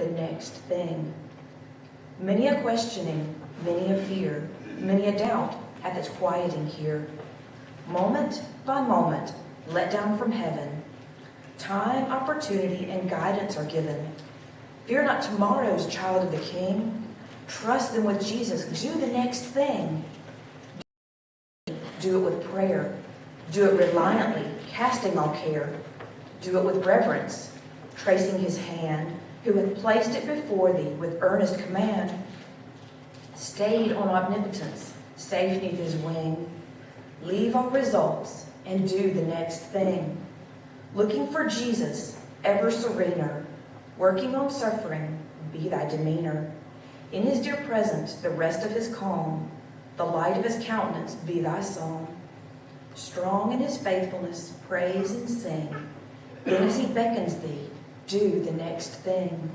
the next thing. Many a questioning, many a fear, many a doubt hath its quieting here. Moment by moment, let down from heaven, time, opportunity, and guidance are given. Fear not tomorrow's child of the King. Trust them with Jesus. Do the next thing. Do it with prayer. Do it reliantly, casting all care. Do it with reverence, tracing his hand, who hath placed it before thee with earnest command. Stayed on omnipotence, safe neath his wing. Leave all results and do the next thing. Looking for Jesus, ever serener, working on suffering, be thy demeanor. In his dear presence, the rest of his calm, the light of his countenance be thy song. Strong in his faithfulness, praise and sing. Then as he beckons thee, do the next thing.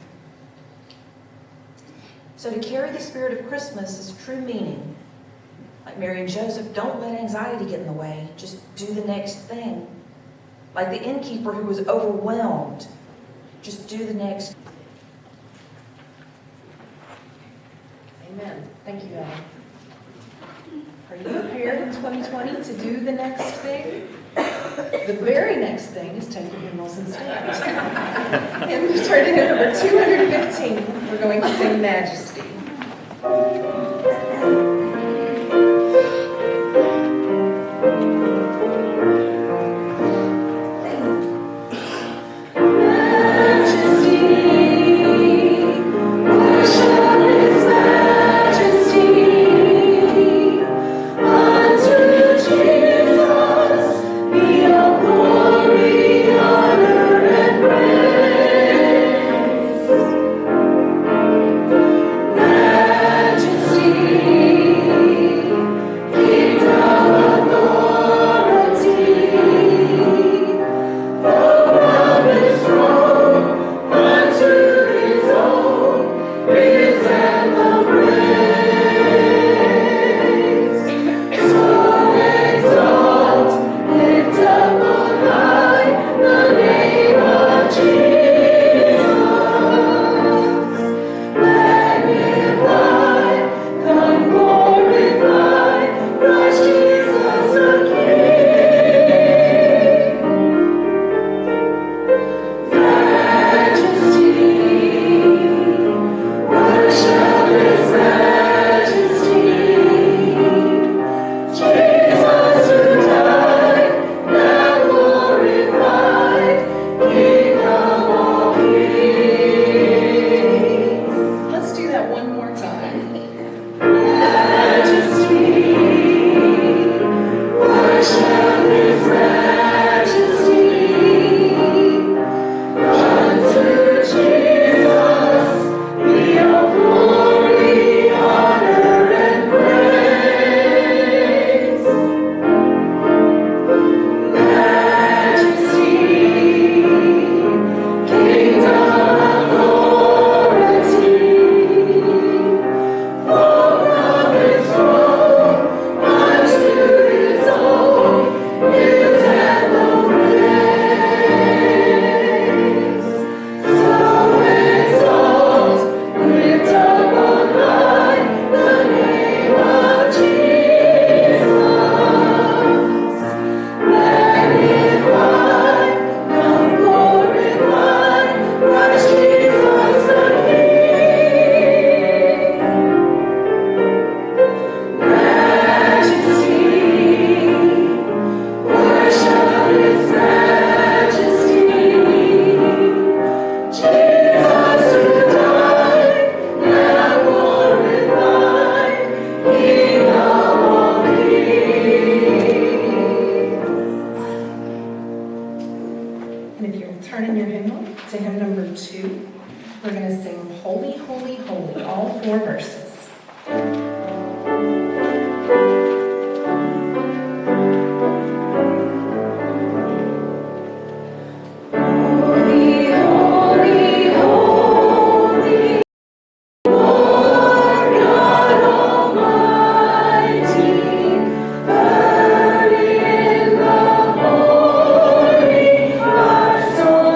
So to carry the spirit of Christmas is true meaning. Like Mary and Joseph, don't let anxiety get in the way. Just do the next thing. Like the innkeeper who was overwhelmed, just do the next. Amen. Thank you, Ellen. Are you prepared in 2020 to do the next thing? The very next thing is take your hymnals and stand. And we turn to hymn number 215. We're going to sing Majesty.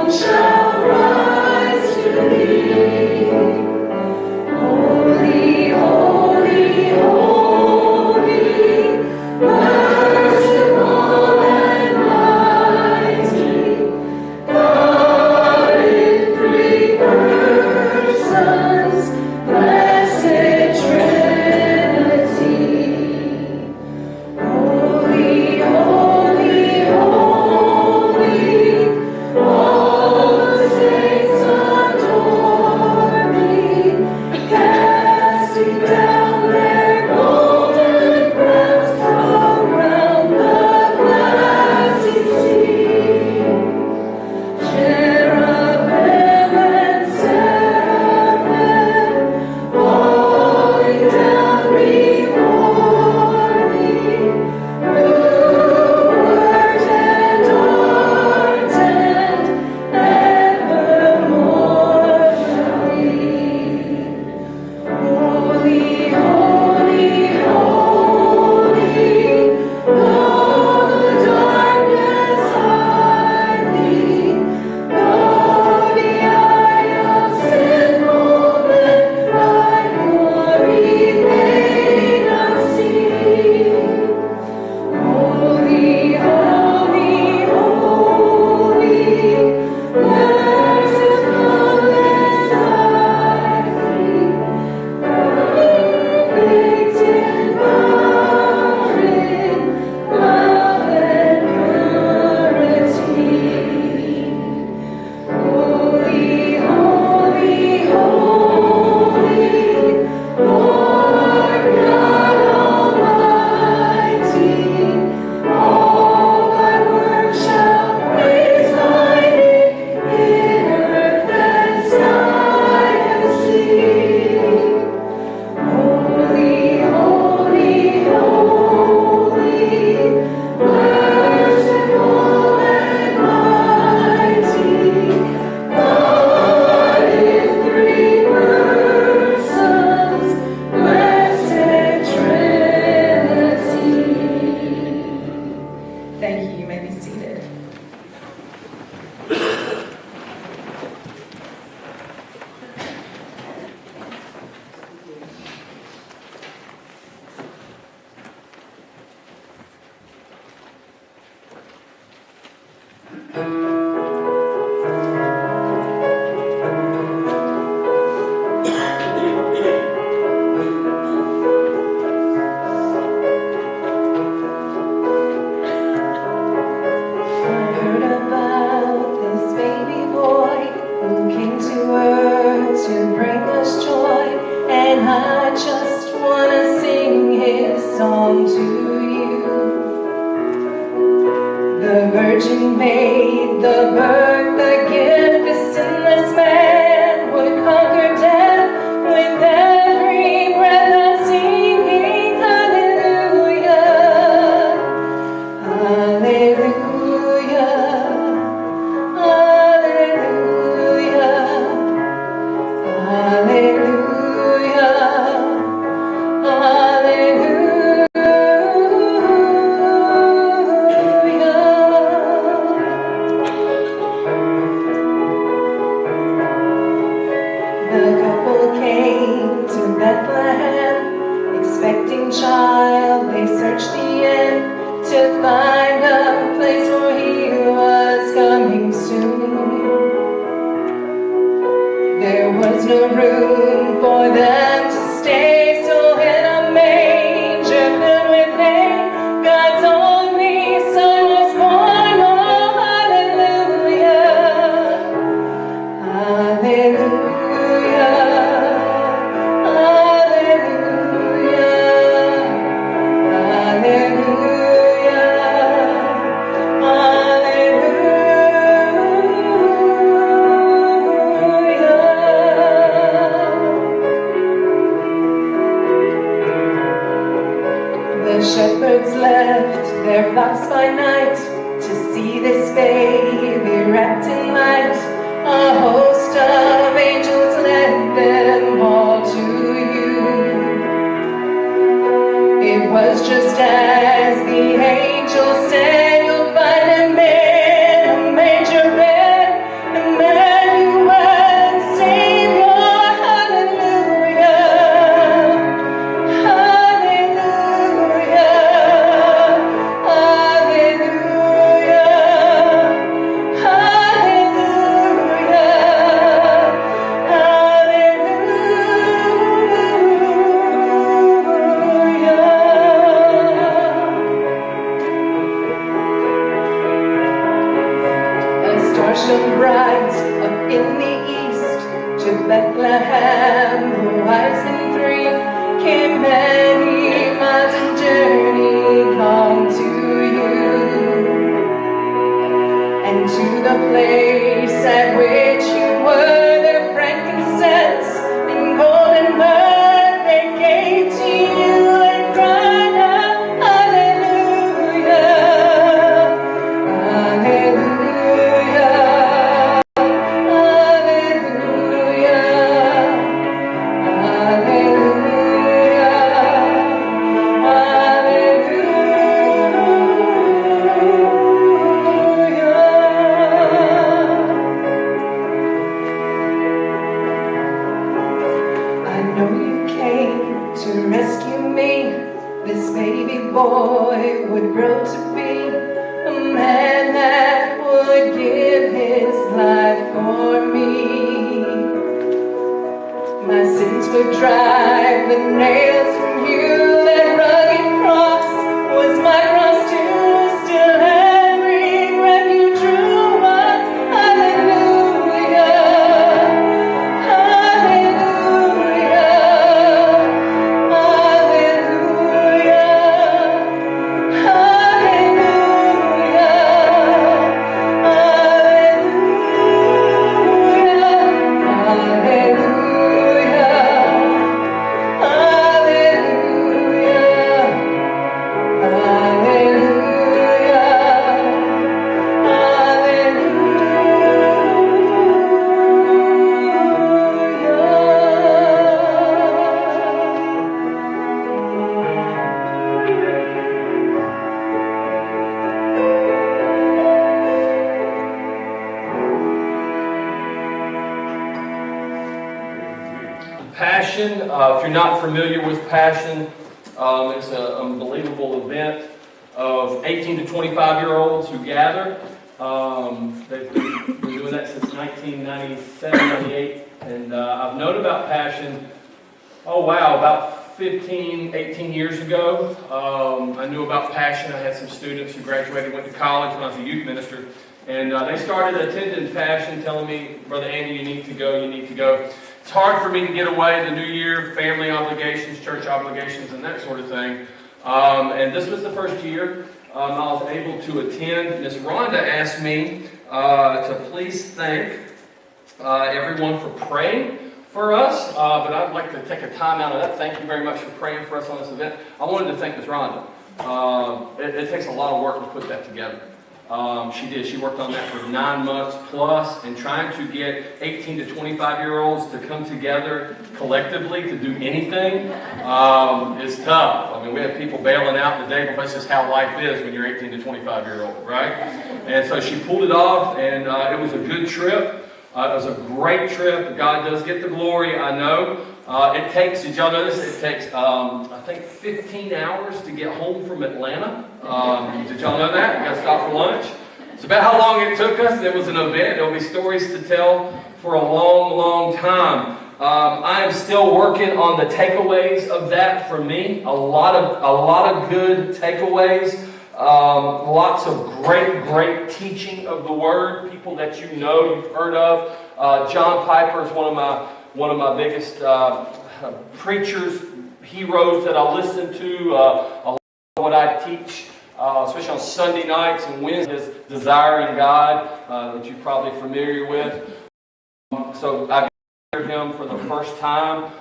Shall rise to thee. Passion, if you're not familiar with Passion, it's an unbelievable event of 18 to 25-year-olds who gather They've been doing that since 1997, 98. And I've known about Passion, about 15, 18 years ago. I knew about Passion. I had some students who graduated, went to college when I was a youth minister. And they started attending Passion, telling me, Brother Andy, you need to go, you need to go. It's hard for me to get away in the new year, family obligations, church obligations, and that sort of thing. And this was the first year I was able to attend. Miss Rhonda asked me to please thank everyone for praying for us, but I'd like to take a time out of that. Thank you very much for praying for us on this event. I wanted to thank Miss Rhonda. It takes a lot of work to put that together. She did. She worked on that for 9 months plus, and trying to get 18 to 25-year-olds to come together collectively to do anything is tough. I mean, we have people bailing out the day, but that's just how life is when you're 18 to 25-year-old, right? And so she pulled it off, and it was a good trip. It was a great trip. God does get the glory, I know. It takes, did y'all know this? It takes, I think, 15 hours to get home from Atlanta. Did y'all know that? You got to stop for lunch. It's about how long it took us. It was an event. There'll be stories to tell for a long, long time. I am still working on the takeaways of that for me. A lot of good takeaways. Lots of great teaching of the Word. People that you know, you've heard of. John Piper is one of my biggest preachers, heroes that I listen to. A lot of what I teach, especially on Sunday nights and Wednesdays, Desiring God, that you're probably familiar with. So I heard him for the first time.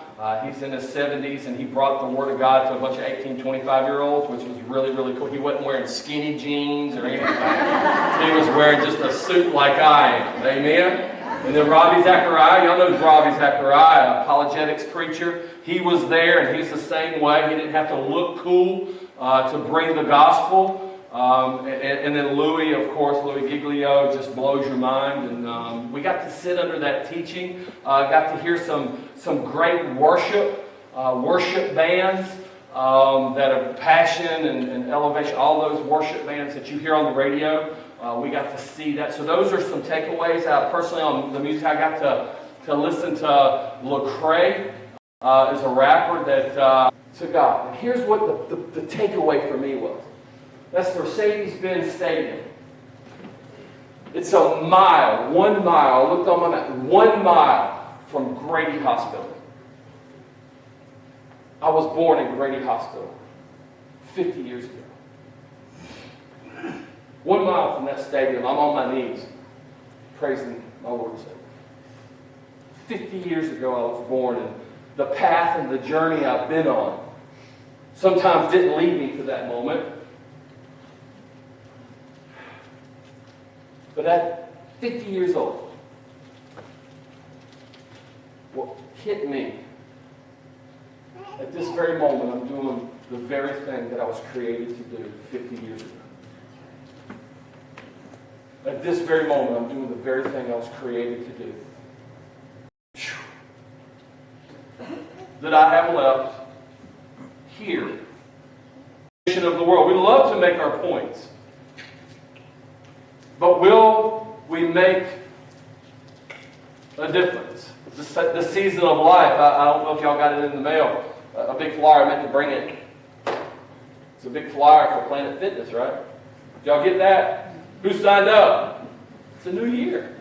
He's in his 70s, and he brought the Word of God to a bunch of 18, 25-year-olds, which was really cool. He wasn't wearing skinny jeans or anything. He was wearing just a suit like I am. Amen? And then Robbie Zachariah, y'all know Robbie Zachariah, apologetics preacher. He was there, and he's the same way. He didn't have to look cool to bring the gospel. And then Louis, of course, Louis Giglio, just blows your mind. And we got to sit under that teaching. Got to hear some great worship bands that are Passion and Elevation, all those worship bands that you hear on the radio. We got to see that. So those are some takeaways. Personally, on the music, I got to listen to Lecrae, is a rapper that to God. And here's what the takeaway for me was. That's Mercedes-Benz Stadium. It's a mile, 1 mile. I looked on my map, 1 mile from Grady Hospital. I was born in Grady Hospital 50 years ago. 1 mile from that stadium, I'm on my knees, praising my Lord and Savior. 50 years ago I was born, and the path and the journey I've been on sometimes didn't lead me to that moment. But at 50 years old, what hit me, at this very moment, I'm doing the very thing that I was created to do 50 years ago. At this very moment, I'm doing the very thing I was created to do. That I have left here. Of the world. We love to make our points. But will we make a difference? This season of life, I don't know if y'all got it in the mail. A big flyer, I meant to bring it. It's a big flyer for Planet Fitness, right? Did y'all get that? Who signed up? It's a new year.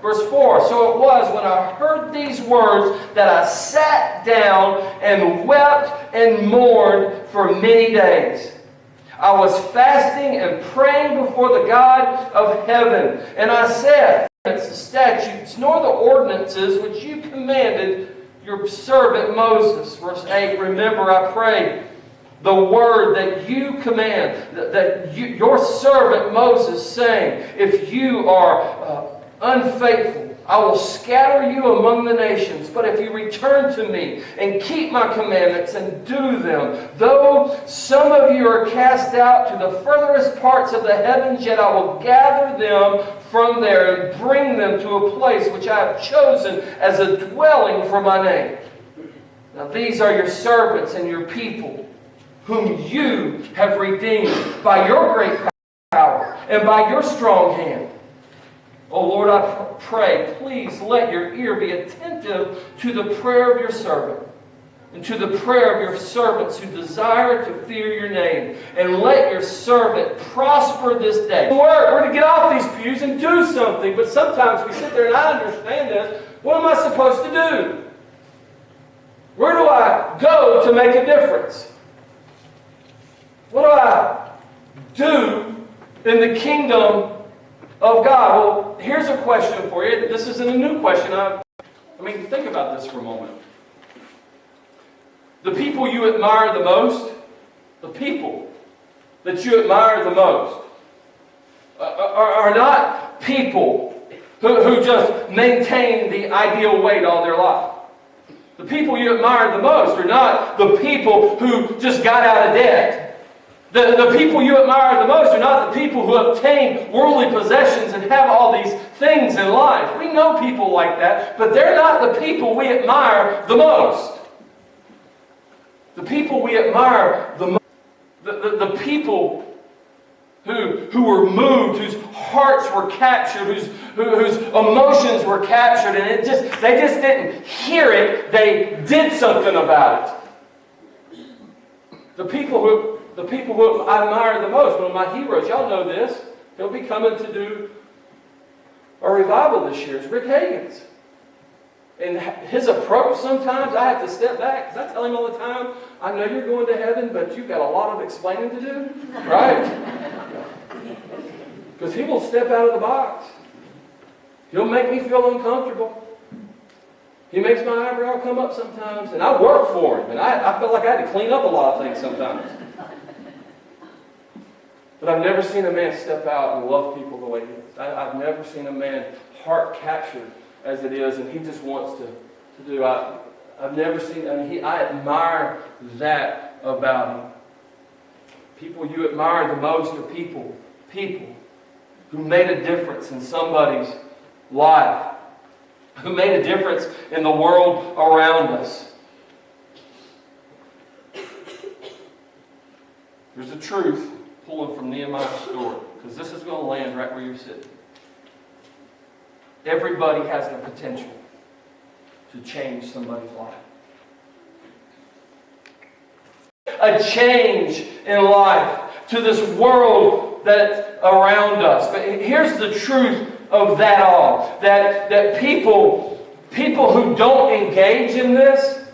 Verse 4, so it was when I heard these words that I sat down and wept and mourned for many days. I was fasting and praying before the God of heaven. And I said, the statutes nor the ordinances which you commanded your servant Moses. Verse 8, remember I pray the word that you command, your servant Moses, saying, if you are unfaithful, I will scatter you among the nations. But if you return to me and keep my commandments and do them, though some of you are cast out to the furthest parts of the heavens, yet I will gather them from there and bring them to a place which I have chosen as a dwelling for my name. Now these are your servants and your people, whom you have redeemed by your great power. power and by your strong hand. Oh Lord, I pray, please let your ear be attentive to the prayer of your servant and to the prayer of your servants who desire to fear your name. And let your servant prosper this day. We're to get off these pews and do something, but sometimes we sit there and I understand this. What am I supposed to do? Where do I go to make a difference? What do I do in the kingdom of God? Well, here's a question for you. This isn't a new question. Think about this for a moment. The people you admire the most, the people that you admire the most, are not people who just maintain the ideal weight all their life. The people you admire the most are not the people who just got out of debt. The people you admire the most are not the people who obtain worldly possessions and have all these things in life. We know people like that, but they're not the people we admire the most. The people we admire the most, the people who were moved, whose hearts were captured, whose emotions were captured, and they just didn't hear it, they did something about it. The people who I admire the most, one of my heroes, y'all know this, he'll be coming to do a revival this year, is Rick Hagan's. And his approach sometimes, I have to step back, because I tell him all the time, I know you're going to heaven, but you've got a lot of explaining to do, right? Because he will step out of the box. He'll make me feel uncomfortable. He makes my eyebrow come up sometimes, and I work for him, and I feel like I had to clean up a lot of things sometimes. But I've never seen a man step out and love people the way he is. I've never seen a man heart captured as it is, and he just wants to do. I've never seen, I admire that about him. People you admire the most are people who made a difference in somebody's life, who made a difference in the world around us. There's a truth pulling from Nehemiah's story, because this is going to land right where you're sitting. Everybody has the potential to change somebody's life. A change in life to this world that's around us. But here's the truth of that all. That people who don't engage in this,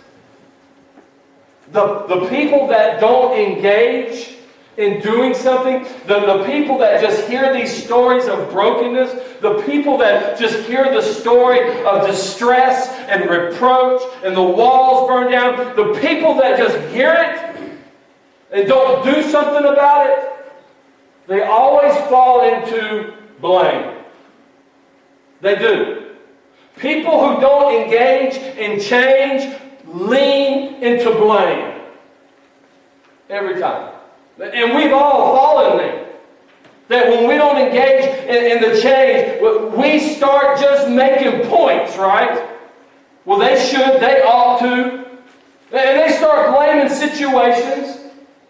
the people that don't engage in doing something, the people that just hear these stories of brokenness, the people that just hear the story of distress and reproach and the walls burned down, the people that just hear it and don't do something about it, they always fall into blame. They do. People who don't engage in change lean into blame. Every time. And we've all fallen there. That when we don't engage in the change, we start just making points, right? Well, they should, they ought to. And they start blaming situations.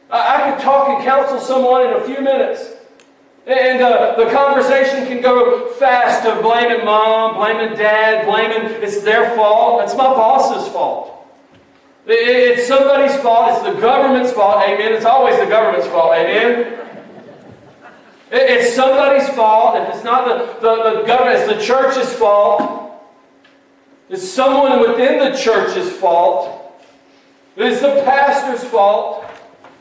I could talk and counsel someone in a few minutes. And the conversation can go fast to blaming mom, blaming dad, blaming it's their fault. It's my boss's fault. It's somebody's fault. It's the government's fault. Amen. It's always the government's fault. Amen. It's somebody's fault. If it's not the government, it's the church's fault. It's someone within the church's fault. It's the pastor's fault.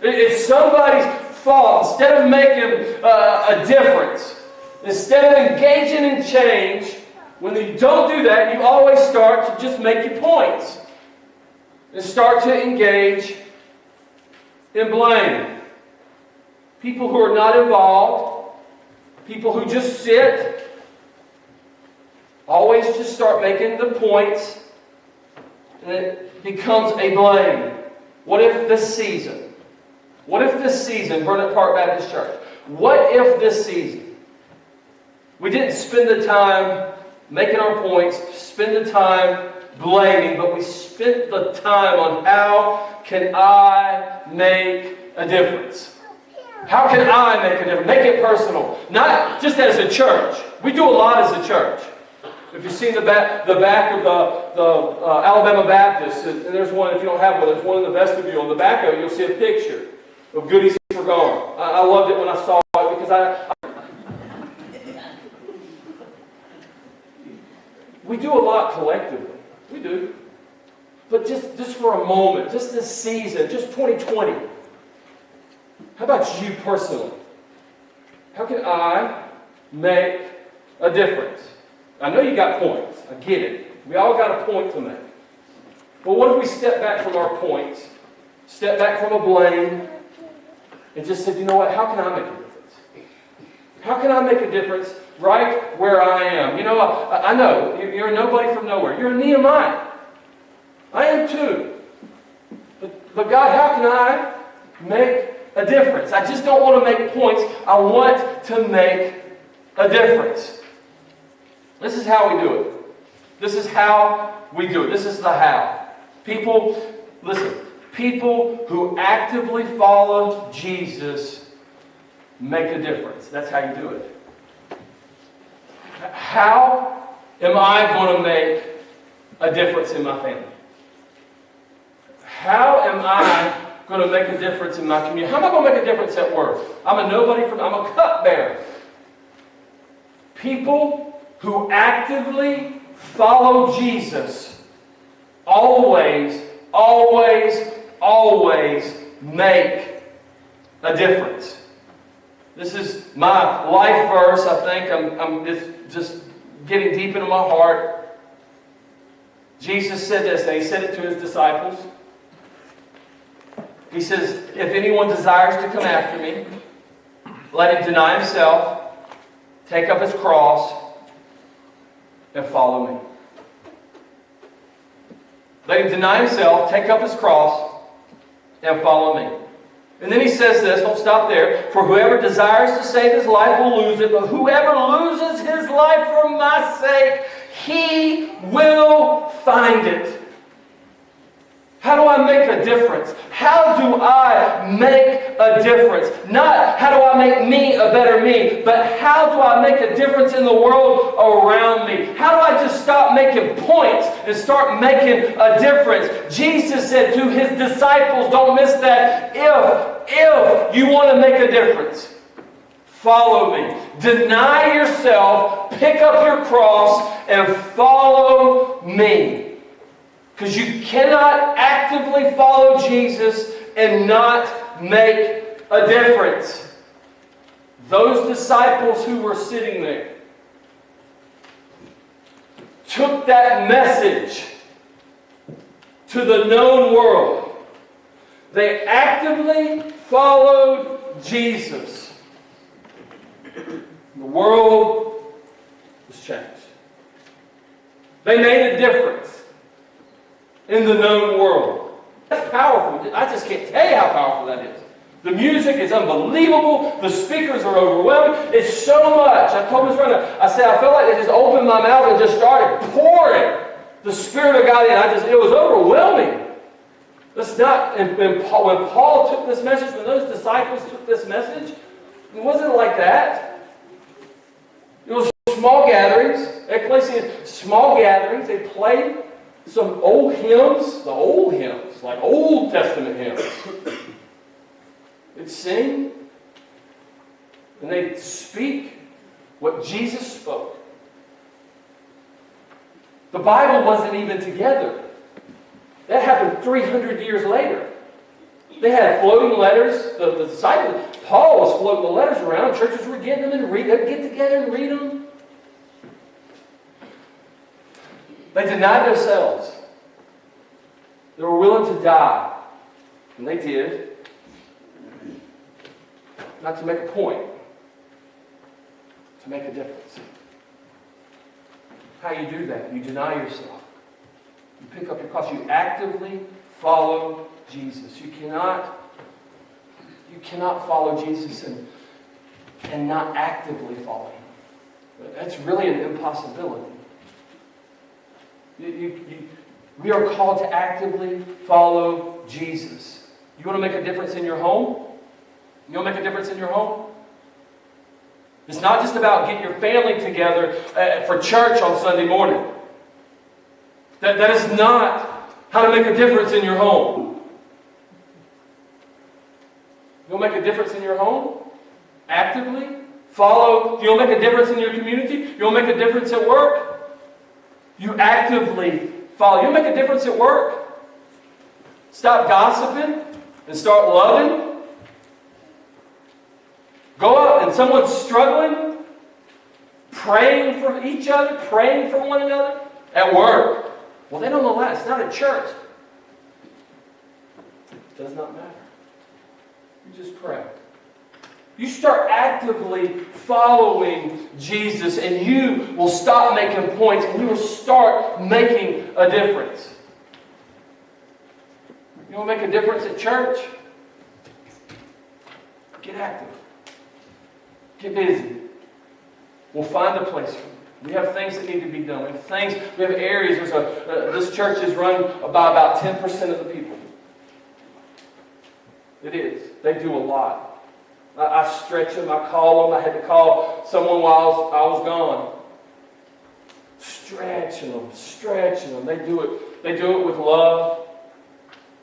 It's somebody's fault. Instead of making a difference, instead of engaging in change, when you don't do that, you always start to just make your points. And start to engage in blame. People who are not involved, people who just sit, always just start making the points, and it becomes a blame. What if this season, VernantPark Baptist Church, what if this season, we didn't spend the time making our points, spend the time blaming, but we spent the time on how can I make a difference? How can I make a difference? Make it personal. Not just as a church. We do a lot as a church. If you've seen the back of the Alabama Baptist, and there's one, if you don't have one, there's one in the vestibule. In the back of it, you'll see a picture of goodies for gone. I loved it when I saw it because we do a lot collectively. We do. But just for a moment, just this season, just 2020, how about you personally? How can I make a difference? I know you got points. I get it. We all got a point to make. But what if we step back from our points, step back from a blame, and just said, you know what, how can I make a difference? How can I make a difference right where I am? You know, I know, you're a nobody from nowhere. You're a Nehemiah. I am too. But God, how can I make a difference? I just don't want to make points. I want to make a difference. This is how we do it. This is how we do it. This is the how. People, listen, people who actively follow Jesus make a difference. That's how you do it. How am I going to make a difference in my family? How am I going to make a difference in my community? How am I going to make a difference at work? I'm a nobody I'm a cupbearer. People who actively follow Jesus always make a difference. This is my life verse. I think it's just getting deep into my heart. Jesus said this, and he said it to his disciples. He says, if anyone desires to come after me, let him deny himself, take up his cross, and follow me. Let him deny himself, take up his cross, and follow me. And then he says this, don't stop there. For whoever desires to save his life will lose it, but whoever loses his life for my sake, he will find it. How do I make a difference? How do I make a difference? Not how do I make me a better me, but how do I make a difference in the world around me? How do I just stop making points and start making a difference? Jesus said to his disciples, don't miss that, if you want to make a difference, follow me. Deny yourself, pick up your cross, and follow me. Because you cannot actively follow Jesus and not make a difference. Those disciples who were sitting there took that message to the known world. They actively followed Jesus. The world was changed. They made a difference in the known world. That's powerful. I just can't tell you how powerful that is. The music is unbelievable. The speakers are overwhelming. It's so much. I told Miss Brenda, I said, I felt like they just opened my mouth and just started pouring the Spirit of God in. It was overwhelming. That's not, when Paul took this message, when those disciples took this message, it wasn't like that. It was small gatherings. They played small gatherings. They played some old hymns, like Old Testament hymns. They'd sing, and they'd speak what Jesus spoke. The Bible wasn't even together. That happened 300 years later. They had floating letters. The disciples, Paul was floating the letters around. Churches were getting them and they'd get together and read them. They denied themselves. They were willing to die. And they did. Not to make a point. To make a difference. How you do that? You deny yourself. You pick up your cross. You actively follow Jesus. You cannot follow Jesus and not actively follow Him. That's really an impossibility. We are called to actively follow Jesus. You want to make a difference in your home? You'll make a difference in your home. It's not just about getting your family together for church on Sunday morning. That is not how to make a difference in your home. You'll make a difference in your home actively. You'll make a difference in your community. You'll make a difference at work. You actively follow. You'll make a difference at work. Stop gossiping and start loving. Go out and someone's struggling, praying for each other, praying for one another at work. Well, they don't know that. It's not at church. It does not matter. You just pray. You start actively following Jesus, and you will stop making points, and you will start making a difference. You want to make a difference at church? Get active. Get busy. We'll find a place for you. We have things that need to be done. We have areas. This church is run by about 10% of the people. It is. They do a lot. I stretch them. I call them. I had to call someone while I was gone. Stretching them. They do it with love.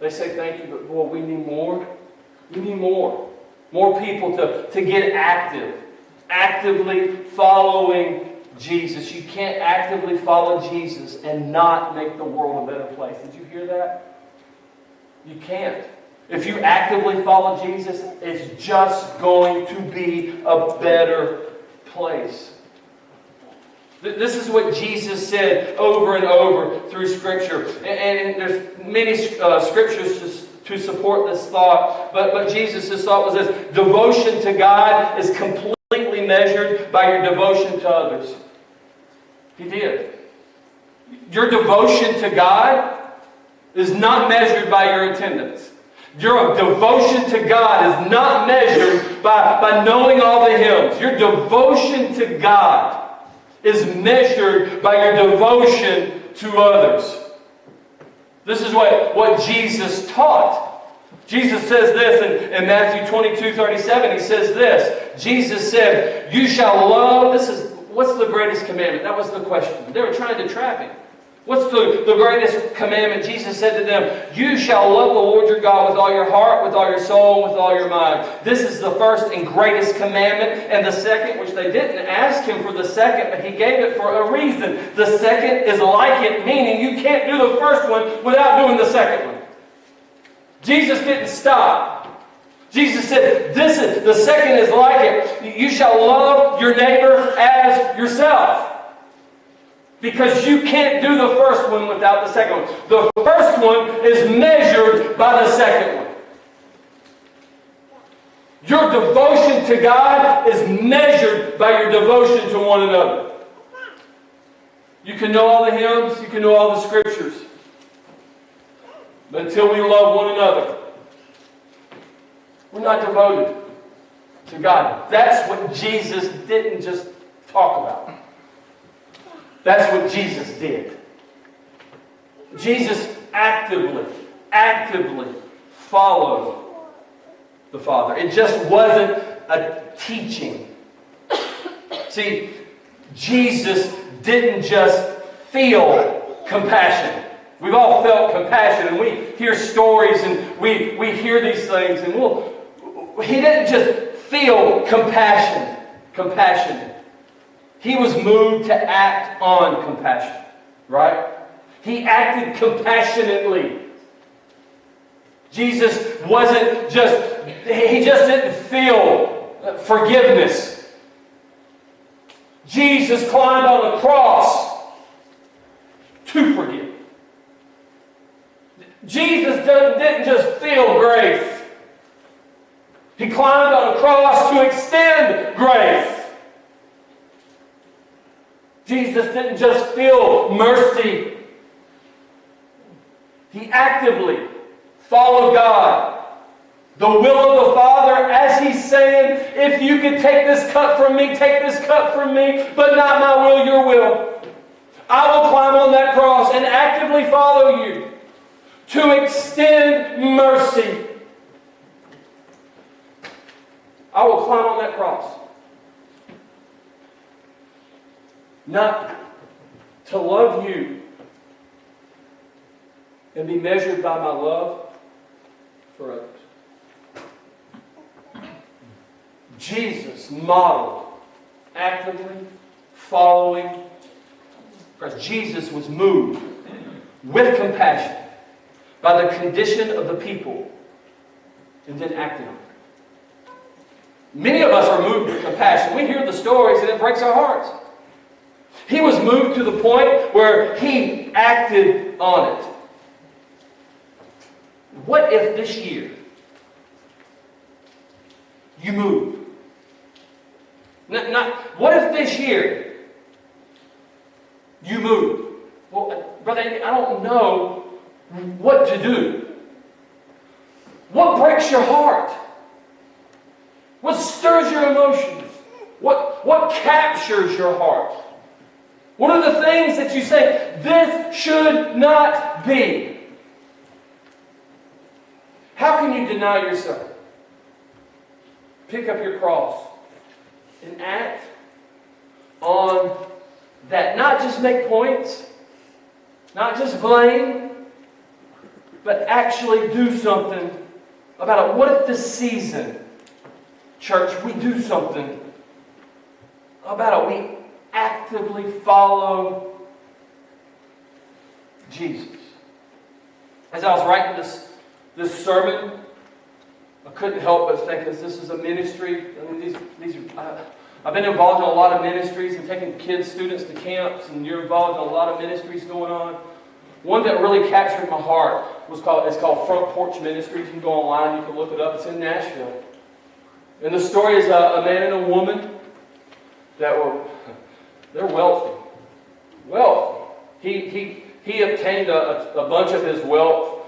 They say thank you, but boy, we need more. We need more. More people to get active. Actively following Jesus. You can't actively follow Jesus and not make the world a better place. Did you hear that? You can't. If you actively follow Jesus, it's just going to be a better place. This is what Jesus said over and over through Scripture. And there's many scriptures to support this thought. But Jesus' thought was this: devotion to God is completely measured by your devotion to others. He did. Your devotion to God is not measured by your attendance. Your devotion to God is not measured by knowing all the hymns. Your devotion to God is measured by your devotion to others. This is what Jesus taught. Jesus says this in Matthew 22:37. He says this. Jesus said, you shall love. What's the greatest commandment? That was the question. They were trying to trap him. What's the greatest commandment? Jesus said to them, you shall love the Lord your God with all your heart, with all your soul, and with all your mind. This is the first and greatest commandment. And the second, which they didn't ask him for the second, but he gave it for a reason. The second is like it, meaning you can't do the first one without doing the second one. Jesus didn't stop. Jesus said, the second is like it. You shall love your neighbor as yourself. Because you can't do the first one without the second one. The first one is measured by the second one. Your devotion to God is measured by your devotion to one another. You can know all the hymns, you can know all the scriptures. But until we love one another, we're not devoted to God. That's what Jesus didn't just talk about. That's what Jesus did. Jesus actively followed the Father. It just wasn't a teaching. See, Jesus didn't just feel compassion. We've all felt compassion, and we hear stories, and we hear these things, and he didn't just feel compassion. He was moved to act on compassion, right? He acted compassionately. Jesus he just didn't feel forgiveness. Jesus climbed on the cross to forgive. Jesus didn't just feel grace. He climbed on the cross to extend grace. Jesus didn't just feel mercy. He actively followed God. The will of the Father, as he's saying, if you could take this cup from me, take this cup from me, but not my will, your will. I will climb on that cross and actively follow you to extend mercy. I will climb on that cross. Not to love you and be measured by my love for others. Jesus modeled actively following Christ. Jesus was moved with compassion by the condition of the people and then acted on it. Many of us are moved with compassion. We hear the stories and it breaks our hearts. He was moved to the point where he acted on it. What if this year you move? What if this year you move? Well, Brother Andy, I don't know what to do. What breaks your heart? What stirs your emotions? What captures your heart? What are the things that you say, this should not be? How can you deny yourself? Pick up your cross and act on that. Not just make points, not just blame, but actually do something about it. What if this season, church, we do something about it? We actively follow Jesus. As I was writing this sermon, I couldn't help but think, as this is a ministry. I mean, I've been involved in a lot of ministries and taking kids, students to camps, and you're involved in a lot of ministries going on. One that really captured my heart it's called Front Porch Ministries. You can go online, you can look it up. It's in Nashville. And the story is a man and a woman they're wealthy. He obtained a bunch of his wealth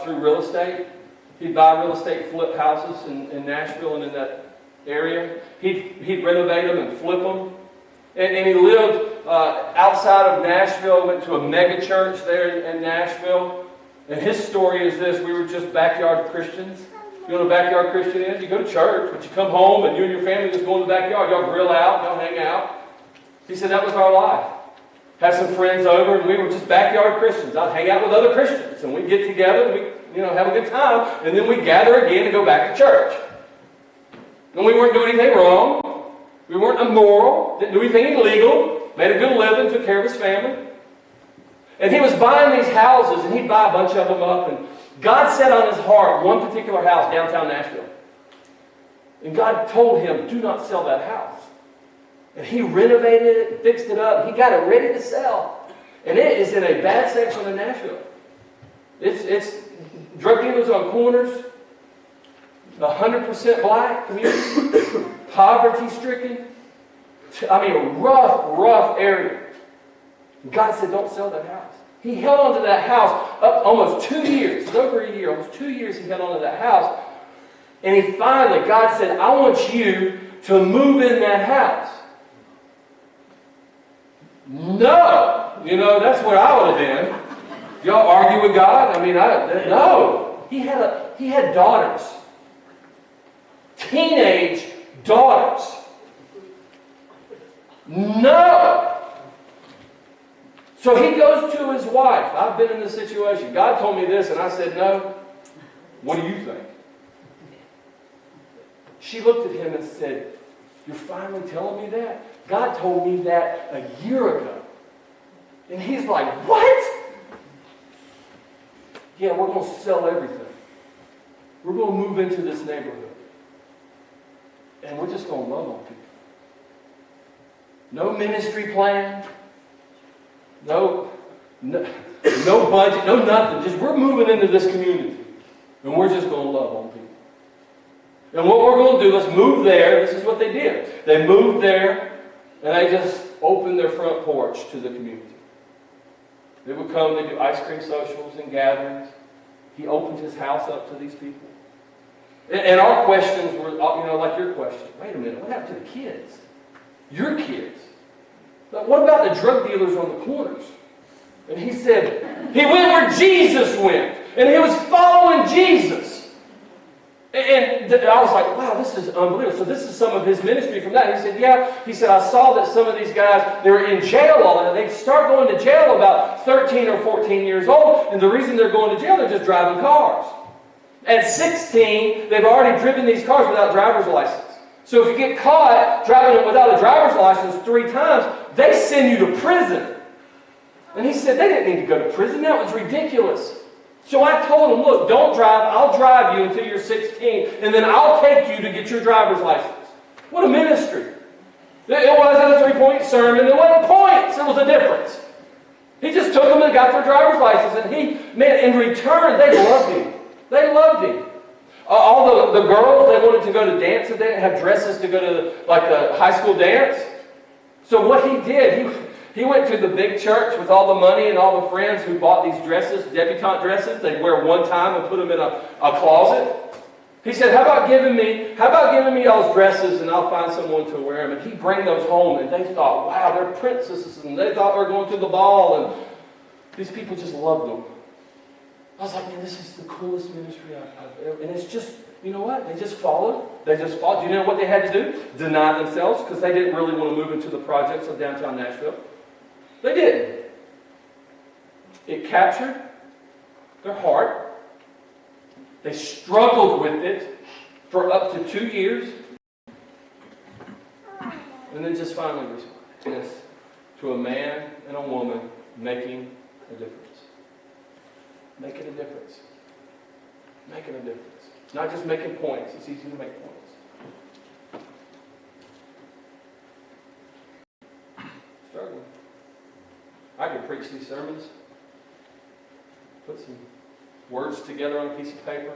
through real estate. He'd buy real estate flip houses in Nashville and in that area. He'd renovate them and flip them. And he lived outside of Nashville, went to a mega church there in Nashville. And his story is this: we were just backyard Christians. You know what a backyard Christian is? You go to church, but you come home and you and your family just go in the backyard. Y'all grill out, y'all hang out. He said that was our life. Had some friends over, and we were just backyard Christians. I'd hang out with other Christians, and we'd get together, and we'd have a good time, and then we'd gather again and go back to church. And we weren't doing anything wrong. We weren't immoral. Didn't do anything illegal. Made a good living, took care of his family. And he was buying these houses, and he'd buy a bunch of them up, and God set on his heart one particular house downtown Nashville. And God told him, do not sell that house. And he renovated it, fixed it up. He got it ready to sell. And it is in a bad section of Nashville. It's drug dealers on corners, 100% black community, poverty-stricken. I mean, a rough area. God said, don't sell that house. He held on to that house up almost 2 years. It was over a year. Almost 2 years he held on to that house. And he finally, God said, I want you to move in that house. No. That's what I would have done. Y'all argue with God? I mean, no. He had daughters. Teenage daughters. No. So he goes to his wife. I've been in this situation. God told me this, and I said, no. What do you think? She looked at him and said, you're finally telling me that? God told me that a year ago. And he's like, what? Yeah, we're going to sell everything. We're going to move into this neighborhood. And we're just going to love on people. No ministry plan. No budget, no nothing. Just we're moving into this community. And we're just going to love on people. And what we're going to do, let's move there. This is what they did. They moved there, and they just opened their front porch to the community. They would come, they do ice cream socials and gatherings. He opened his house up to these people. And our questions were, like your question. Wait a minute, what happened to the kids? Your kids. But what about the drug dealers on the corners? And he said, he went where Jesus went. And he was following Jesus. And I was like, wow, this is unbelievable. So this is some of his ministry from that. He said, yeah. He said, I saw that some of these guys, they were in jail all the time. They start going to jail about 13 or 14 years old. And the reason they're going to jail, they're just driving cars. At 16, they've already driven these cars without driver's license. So if you get caught driving it without a driver's license 3 times, they send you to prison. And he said, they didn't need to go to prison. That was ridiculous. So I told him, look, don't drive. I'll drive you until you're 16, and then I'll take you to get your driver's license. What a ministry. It wasn't a 3-point sermon. It wasn't points. It was a difference. He just took them and got their driver's license, and in return, they loved him. They loved him. All the girls, they wanted to go to dances. They didn't have dresses to go to like a high school dance. So what he did, he went to the big church with all the money and all the friends who bought these dresses, debutante dresses. They'd wear one time and put them in a closet. He said, how about giving me those dresses and I'll find someone to wear them. And he'd bring those home and they thought, wow, they're princesses. And they thought they were going to the ball. And these people just loved them. I was like, man, this is the coolest ministry I've ever. And it's just, you know what? They just followed. Do you know what they had to do? Deny themselves because they didn't really want to move into the projects of downtown Nashville. They didn't. It captured their heart. They struggled with it for up to 2 years. And then just finally responded to a man and a woman making a difference. Making a difference. Making a difference. Not just making points. It's easy to make points. Struggling. I could preach these sermons, put some words together on a piece of paper,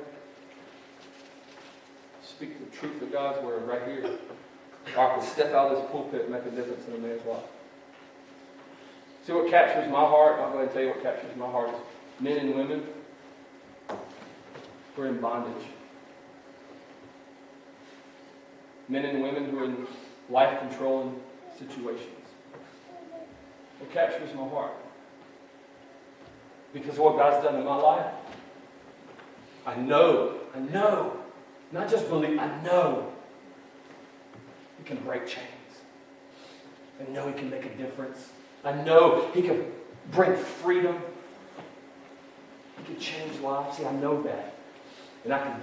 speak the truth of God's word right here. Or I could step out of this pulpit and make a difference in a man's life. See what captures my heart? I'll go ahead and tell you what captures my heart is men and women who are in bondage. Men and women who are in life-controlling situations. It captures my heart. Because of what God's done in my life. I know, not just believe, I know He can break chains. I know He can make a difference. I know He can bring freedom. He can change lives. See, I know that. And I can